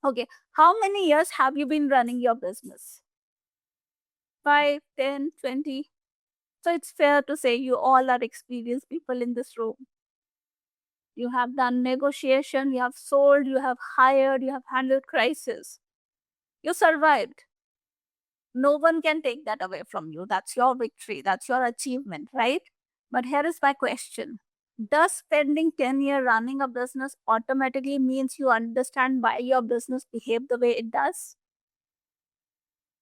Okay, how many years have you been running your business? 5, 10, 20? So it's fair to say you all are experienced people in this room. You have done negotiation, you have sold, you have hired, you have handled crisis. You survived. No one can take that away from you. That's your victory, that's your achievement, right? But here is my question. Does spending 10 years running a business automatically means you understand why your business behave the way it does?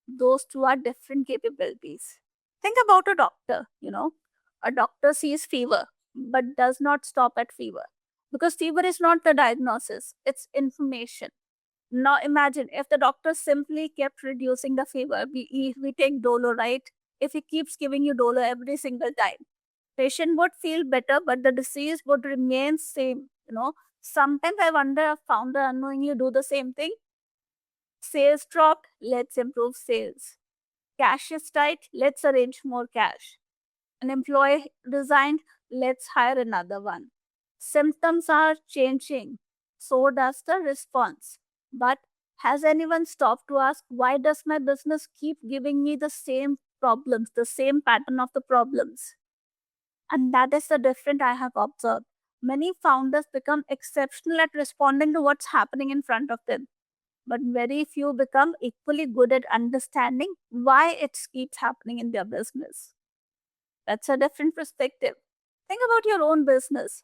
Those two are different capabilities. Think about a doctor. A doctor sees fever but does not stop at fever because fever is not the diagnosis, it's information. Now imagine if the doctor simply kept reducing the fever. We take Dolo, right? If he keeps giving you Dolo every single time, patient would feel better, but the disease would remain same. Sometimes I wonder if founder unknowingly do the same thing. Sales dropped, let's improve sales. Cash is tight, let's arrange more cash. An employee resigned, let's hire another one. Symptoms are changing, so does the response. But has anyone stopped to ask why does my business keep giving me the same problems, the same pattern of the problems? And that is the difference I have observed. Many founders become exceptional at responding to what's happening in front of them, but very few become equally good at understanding why it keeps happening in their business. That's a different perspective. Think about your own business.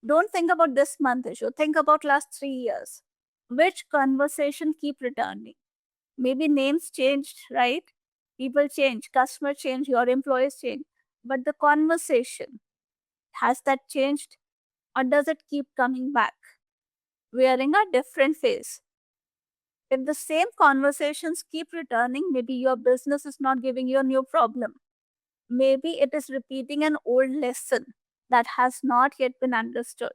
Don't think about this month issue. Think about last 3 years. Which conversation keep returning? Maybe names changed, right? People change, customer change, your employees change. But the conversation, has that changed? Or does it keep coming back? Wearing a different face. If the same conversations keep returning, maybe your business is not giving you a new problem. Maybe it is repeating an old lesson that has not yet been understood.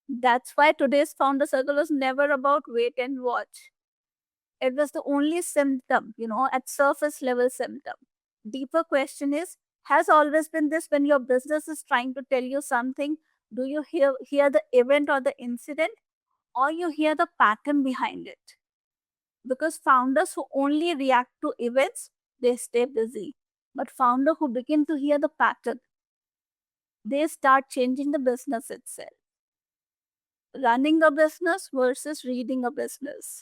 That's why today's founder circle was never about wait and watch. It was the only symptom, at surface level symptom. Deeper question is, has always been this when your business is trying to tell you something? Do you hear the event or the incident, or you hear the pattern behind it? Because founders who only react to events, they stay busy. But founder who begin to hear the pattern, they start changing the business itself. Running a business versus reading a business.